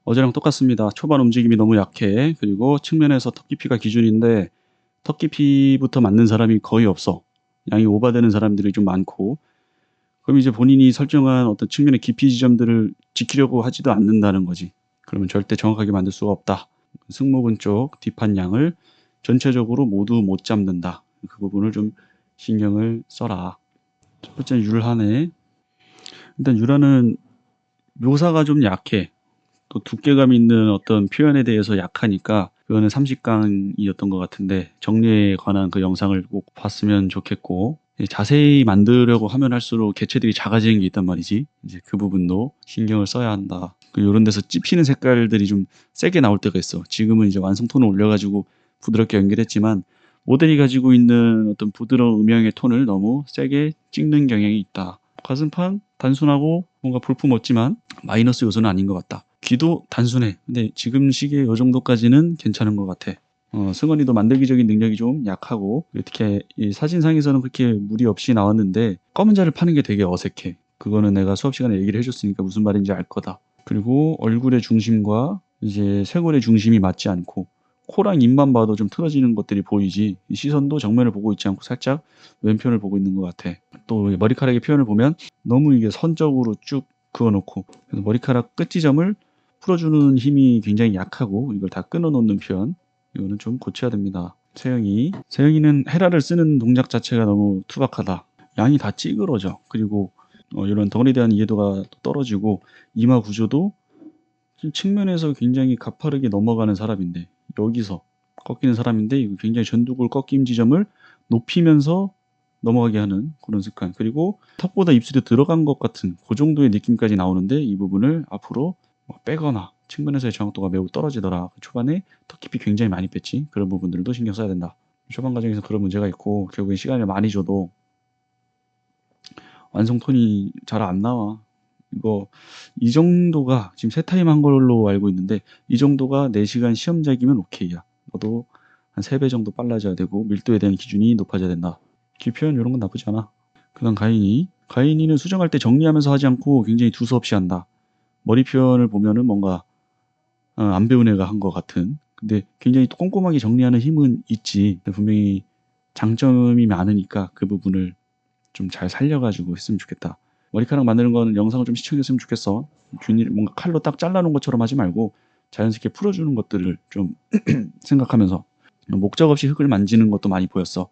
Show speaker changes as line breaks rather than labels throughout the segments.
어제랑 똑같습니다. 초반 움직임이 너무 약해. 그리고 측면에서 턱 깊이가 기준인데 턱 깊이부터 맞는 사람이 거의 없어. 양이 오버되는 사람들이 좀 많고. 그럼 이제 본인이 설정한 어떤 측면의 깊이 지점들을 지키려고 하지도 않는다는 거지. 그러면 절대 정확하게 만들 수가 없다. 승모근 쪽 뒷판 양을 전체적으로 모두 못 잡는다. 그 부분을 좀 신경을 써라. 첫 번째는 율하네. 일단 율하는 묘사가 좀 약해. 또 두께감 있는 어떤 표현에 대해서 약하니까 그거는 30강이었던 것 같은데 정리에 관한 그 영상을 꼭 봤으면 좋겠고 자세히 만들려고 하면 할수록 개체들이 작아지는 게 있단 말이지. 이제 그 부분도 신경을 써야 한다. 그 요런 데서 찝히는 색깔들이 좀 세게 나올 때가 있어. 지금은 이제 완성톤을 올려가지고 부드럽게 연결했지만 모델이 가지고 있는 어떤 부드러운 음영의 톤을 너무 세게 찍는 경향이 있다. 가슴판 단순하고 뭔가 볼품 없지만 마이너스 요소는 아닌 것 같다. 귀도 단순해. 근데 지금 시기에 요 정도까지는 괜찮은 것 같아. 승원이도 만들기적인 능력이 좀 약하고 특히 이 사진상에서는 그렇게 무리 없이 나왔는데 검은 자를 파는 게 되게 어색해. 그거는 내가 수업 시간에 얘기를 해줬으니까 무슨 말인지 알 거다. 그리고 얼굴의 중심과 이제 쇄골의 중심이 맞지 않고 코랑 입만 봐도 좀 틀어지는 것들이 보이지 이 시선도 정면을 보고 있지 않고 살짝 왼편을 보고 있는 것 같아. 또 머리카락의 표현을 보면 너무 이게 선적으로 쭉 그어놓고 그래서 머리카락 끝 지점을 풀어주는 힘이 굉장히 약하고 이걸 다 끊어놓는 표현 이거는 좀 고쳐야 됩니다. 세영이는 헤라를 쓰는 동작 자체가 너무 투박하다. 양이 다 찌그러져. 그리고 이런 덩어리에 대한 이해도가 떨어지고 이마 구조도 지금 측면에서 굉장히 가파르게 넘어가는 사람인데 여기서 꺾이는 사람인데 이거 굉장히 전두골 꺾임 지점을 높이면서 넘어가게 하는 그런 습관. 그리고 턱보다 입술이 들어간 것 같은 그 정도의 느낌까지 나오는데 이 부분을 앞으로 빼거나 측면에서의 정확도가 매우 떨어지더라. 초반에 턱 깊이 굉장히 많이 뺐지. 그런 부분들도 신경 써야 된다. 초반 과정에서 그런 문제가 있고 결국엔 시간을 많이 줘도 완성톤이 잘 안 나와. 이거 이 정도가 지금 세 타임 한 걸로 알고 있는데 이 정도가 4시간 시험작이면 오케이야. 너도 한 3배 정도 빨라져야 되고 밀도에 대한 기준이 높아져야 된다. 기 표현 이런 건 나쁘지 않아. 그다음 가인이는 수정할 때 정리하면서 하지 않고 굉장히 두서없이 한다. 머리 표현을 보면은 뭔가 안 배운 애가 한 것 같은. 근데 굉장히 또 꼼꼼하게 정리하는 힘은 있지. 분명히 장점이 많으니까 그 부분을 좀 잘 살려가지고 했으면 좋겠다. 머리카락 만드는 거는 영상을 좀 시청했으면 좋겠어. 균일 뭔가 칼로 딱 잘라놓은 것처럼 하지 말고 자연스럽게 풀어주는 것들을 좀 생각하면서 목적 없이 흙을 만지는 것도 많이 보였어.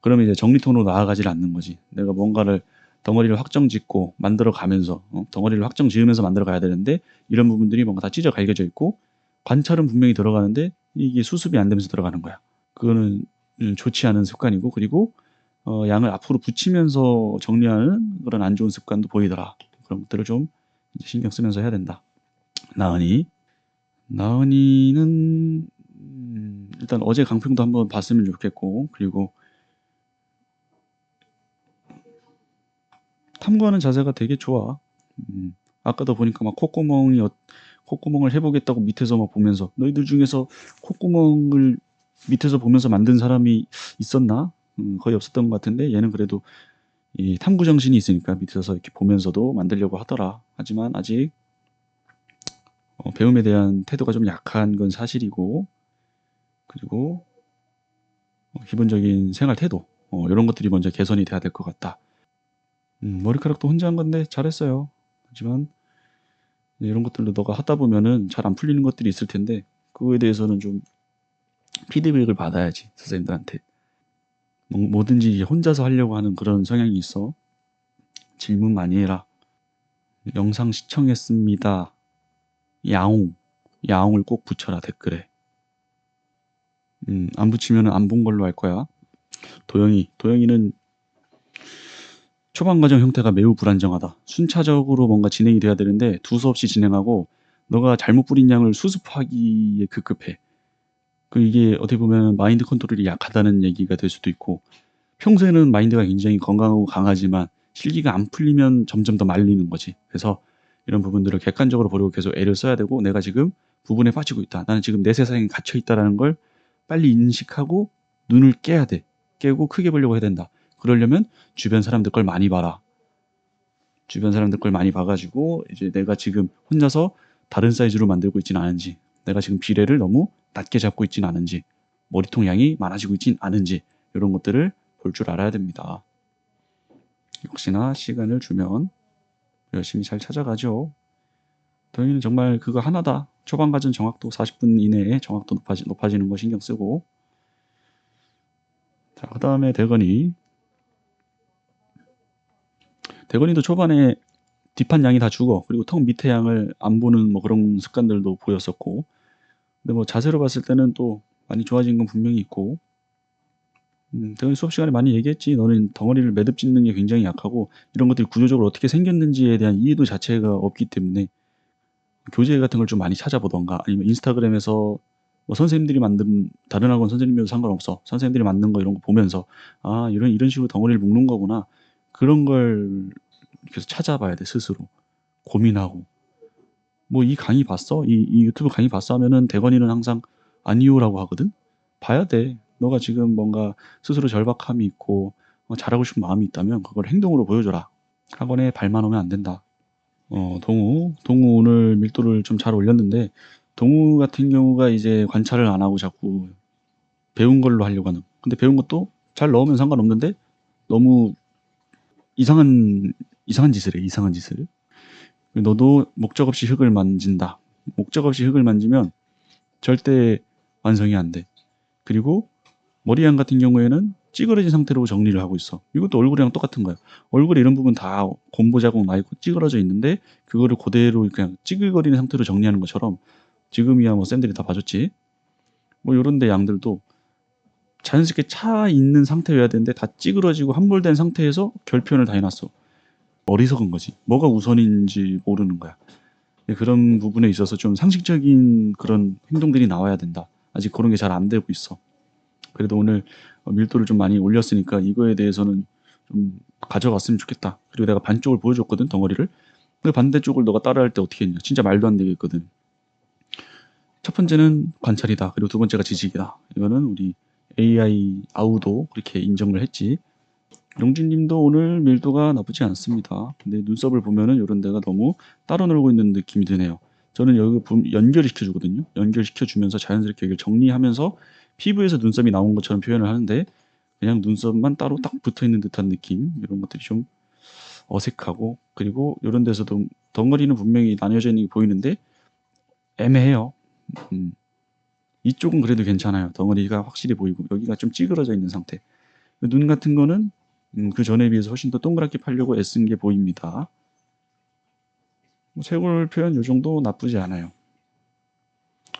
그러면 이제 정리톤으로 나아가질 않는 거지. 내가 뭔가를 덩어리를 확정 짓고 만들어 가면서 덩어리를 확정 지으면서 만들어 가야 되는데 이런 부분들이 뭔가 다 찢어 갈겨져 있고 관찰은 분명히 들어가는데 이게 수습이 안 되면서 들어가는 거야. 그거는 좋지 않은 습관이고 그리고 양을 앞으로 붙이면서 정리하는 그런 안 좋은 습관도 보이더라. 그런 것들을 좀 신경 쓰면서 해야 된다. 나은이. 나은이는 일단 어제 강평도 한번 봤으면 좋겠고 그리고 탐구하는 자세가 되게 좋아. 아까도 보니까 막 콧구멍을 해보겠다고 밑에서 막 보면서 너희들 중에서 콧구멍을 밑에서 보면서 만든 사람이 있었나? 거의 없었던 것 같은데 얘는 그래도 이 탐구 정신이 있으니까 밑에서 이렇게 보면서도 만들려고 하더라. 하지만 아직 배움에 대한 태도가 좀 약한 건 사실이고 그리고 기본적인 생활 태도 이런 것들이 먼저 개선이 돼야 될 것 같다. 머리카락도 혼자 한 건데 잘했어요. 하지만 이런 것들도 너가 하다 보면은 잘 안 풀리는 것들이 있을 텐데 그거에 대해서는 좀 피드백을 받아야지 선생님들한테. 뭐든지 혼자서 하려고 하는 그런 성향이 있어. 질문 많이 해라. 영상 시청했습니다. 야옹. 야옹을 꼭 붙여라 댓글에. 안 붙이면 안 본 걸로 할 거야. 도영이는 초반 과정 형태가 매우 불안정하다. 순차적으로 뭔가 진행이 돼야 되는데 두서없이 진행하고 너가 잘못 뿌린 양을 수습하기에 급급해. 이게 어떻게 보면 마인드 컨트롤이 약하다는 얘기가 될 수도 있고 평소에는 마인드가 굉장히 건강하고 강하지만 실기가 안 풀리면 점점 더 말리는 거지. 그래서 이런 부분들을 객관적으로 보려고 계속 애를 써야 되고 내가 지금 부분에 빠지고 있다. 나는 지금 내 세상에 갇혀 있다라는 걸 빨리 인식하고 눈을 깨야 돼. 깨고 크게 보려고 해야 된다. 그러려면 주변 사람들 걸 많이 봐라. 주변 사람들 걸 많이 봐가지고 이제 내가 지금 혼자서 다른 사이즈로 만들고 있지는 않은지, 내가 지금 비례를 너무 낮게 잡고 있지는 않은지, 머리통 양이 많아지고 있진 않은지, 이런 것들을 볼 줄 알아야 됩니다. 역시나 시간을 주면 열심히 잘 찾아가죠. 더위는 정말 그거 하나다. 초반 가진 정확도 40분 이내에 정확도 높아지는 거 신경 쓰고. 자, 그 다음에 대건이도 초반에 뒷판 양이 다 죽어. 그리고 턱 밑에 양을 안 보는 뭐 그런 습관들도 보였었고. 근데 뭐 자세로 봤을 때는 또 많이 좋아진 건 분명히 있고. 대건이 수업 시간에 많이 얘기했지. 너는 덩어리를 매듭 짓는 게 굉장히 약하고 이런 것들이 구조적으로 어떻게 생겼는지에 대한 이해도 자체가 없기 때문에 교재 같은 걸 좀 많이 찾아보던가, 아니면 인스타그램에서 뭐 선생님들이 만든, 다른 학원 선생님이어도 상관없어, 선생님들이 만든 거 이런 거 보면서 이런 식으로 덩어리를 묶는 거구나, 그런 걸 계속 찾아봐야 돼. 스스로 고민하고. 뭐 이 강의 봤어? 이 유튜브 강의 봤어? 하면은 대건이는 항상 아니요라고 하거든. 봐야 돼. 너가 지금 뭔가 스스로 절박함이 있고 잘하고 싶은 마음이 있다면 그걸 행동으로 보여줘라. 학원에 발만 오면 안 된다. 동우 오늘 밀도를 좀 잘 올렸는데, 동우 같은 경우가 이제 관찰을 안 하고 자꾸 배운 걸로 하려고 하는. 근데 배운 것도 잘 넣으면 상관없는데 너무 이상한 짓을 해. 이상한 짓을. 너도 목적 없이 흙을 만진다. 목적 없이 흙을 만지면 절대 완성이 안 돼. 그리고 머리양 같은 경우에는 찌그러진 상태로 정리를 하고 있어. 이것도 얼굴이랑 똑같은 거야. 얼굴에 이런 부분 다 곰보 자국 나 있고 찌그러져 있는데 그거를 그대로 그냥 찌글거리는 상태로 정리하는 것처럼, 지금이야 뭐 쌤들이 다 봐줬지. 뭐 요런데 양들도 자연스럽게 차 있는 상태여야 되는데 다 찌그러지고 함몰된 상태에서 결편을 다 해놨어. 어리석은 거지. 뭐가 우선인지 모르는 거야. 그런 부분에 있어서 좀 상식적인 그런 행동들이 나와야 된다. 아직 그런 게 잘 안 되고 있어. 그래도 오늘 밀도를 좀 많이 올렸으니까 이거에 대해서는 좀 가져갔으면 좋겠다. 그리고 내가 반쪽을 보여줬거든, 덩어리를. 그 반대쪽을 너가 따라할 때 어떻게 했냐. 진짜 말도 안 되겠거든. 첫 번째는 관찰이다. 그리고 두 번째가 지식이다. 이거는 우리 AI 아우도 그렇게 인정을 했지. 용진님도 오늘 밀도가 나쁘지 않습니다. 근데 눈썹을 보면은 이런 데가 너무 따로 놀고 있는 느낌이 드네요. 저는 여기 연결시켜주거든요. 연결시켜주면서 자연스럽게 여기를 정리하면서 피부에서 눈썹이 나온 것처럼 표현을 하는데, 그냥 눈썹만 따로 딱 붙어있는 듯한 느낌, 이런 것들이 좀 어색하고, 그리고 이런 데서도 덩어리는 분명히 나뉘어져 있는 게 보이는데 애매해요. 이쪽은 그래도 괜찮아요. 덩어리가 확실히 보이고 여기가 좀 찌그러져 있는 상태. 눈 같은 거는 그 전에 비해서 훨씬 더 동그랗게 파려고 애쓴 게 보입니다. 쇄골 표현 요 정도 나쁘지 않아요.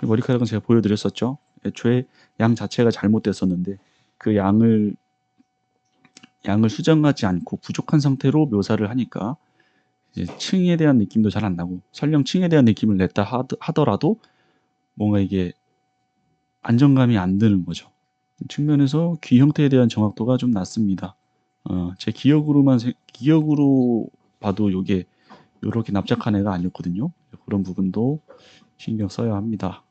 머리카락은 제가 보여드렸었죠. 애초에 양 자체가 잘못됐었는데 그 양을 수정하지 않고 부족한 상태로 묘사를 하니까 이제 층에 대한 느낌도 잘 안 나고, 설령 층에 대한 느낌을 냈다 하더라도 뭔가 이게 안정감이 안 드는 거죠. 측면에서 귀 형태에 대한 정확도가 좀 낮습니다. 제 기억으로 봐도 요게 요렇게 납작한 애가 아니었거든요. 그런 부분도 신경 써야 합니다.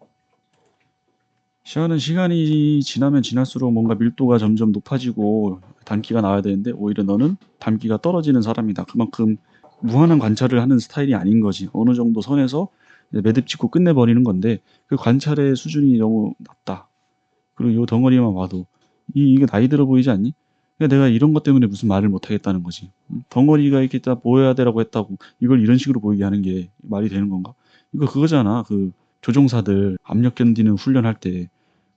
시야는 시간이 지나면 지날수록 뭔가 밀도가 점점 높아지고 단기가 나와야 되는데 오히려 너는 단기가 떨어지는 사람이다. 그만큼 무한한 관찰을 하는 스타일이 아닌 거지. 어느 정도 선에서 매듭 짓고 끝내버리는 건데 그 관찰의 수준이 너무 낮다. 그리고 요 덩어리만 봐도 이게 나이 들어 보이지 않니? 그러니까 내가 이런 것 때문에 무슨 말을 못 하겠다는 거지. 덩어리가 이렇게 다 보여야 되라고 했다고 이걸 이런 식으로 보이게 하는 게 말이 되는 건가? 이거 그거잖아. 그 조종사들 압력 견디는 훈련할 때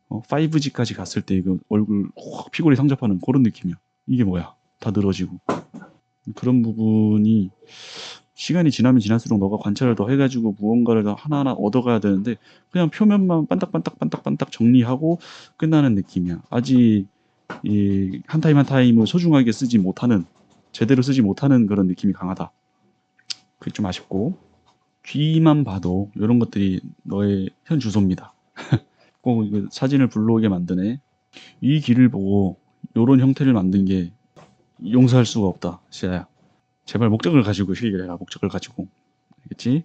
5G까지 갔을 때 이거 얼굴 확 피골이 상접하는 그런 느낌이야. 이게 뭐야? 다 늘어지고. 그런 부분이 시간이 지나면 지날수록 너가 관찰을 더 해가지고 무언가를 더 하나하나 얻어가야 되는데 그냥 표면만 반딱반딱 정리하고 끝나는 느낌이야. 아직 이 한 타임 한 타임을 소중하게 제대로 쓰지 못하는 그런 느낌이 강하다. 그게 좀 아쉽고, 귀만 봐도 이런 것들이 너의 현 주소입니다. 꼭 이거 사진을 불러오게 만드네. 이 귀를 보고 이런 형태를 만든 게 용서할 수가 없다, 시아야. 제발 목적을 가지고 실기를 해라. 목적을 가지고. 알겠지?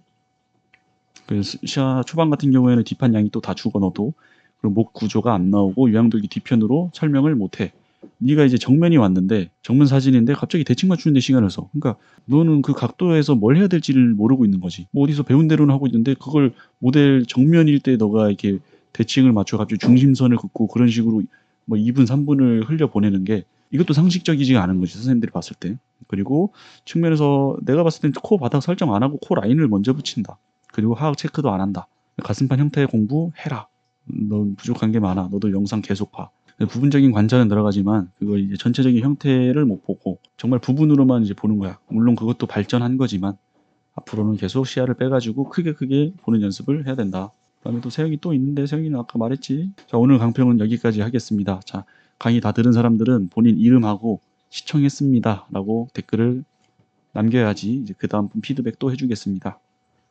그 시아 초반 같은 경우에는 뒷판 양이 또 다 죽어, 너도. 그리고 목 구조가 안 나오고 유양돌기 뒤편으로 설명을 못해. 네가 이제 정면이 왔는데 정면 사진인데 갑자기 대칭 맞추는데 시간을 써. 그러니까 너는 그 각도에서 뭘 해야 될지를 모르고 있는 거지. 뭐 어디서 배운 대로는 하고 있는데 그걸 모델 정면일 때 너가 이렇게 대칭을 맞춰 갑자기 중심선을 긋고 그런 식으로 뭐 2분, 3분을 흘려 보내는 게 이것도 상식적이지가 않은 거지, 선생님들이 봤을 때. 그리고 측면에서 내가 봤을 땐 코 바닥 설정 안 하고 코 라인을 먼저 붙인다. 그리고 하악 체크도 안 한다. 가슴판 형태 공부해라. 넌 부족한 게 많아. 너도 영상 계속 봐. 부분적인 관찰은 들어가지만 그걸 이제 전체적인 형태를 못 보고 정말 부분으로만 이제 보는 거야. 물론 그것도 발전한 거지만 앞으로는 계속 시야를 빼가지고 크게 보는 연습을 해야 된다. 그다음에 또 세영이 또 있는데 세영이는 아까 말했지. 자, 오늘 강평은 여기까지 하겠습니다. 자, 강의 다 들은 사람들은 본인 이름하고 시청했습니다라고 댓글을 남겨야지 이제 그 다음 피드백 또 해주겠습니다.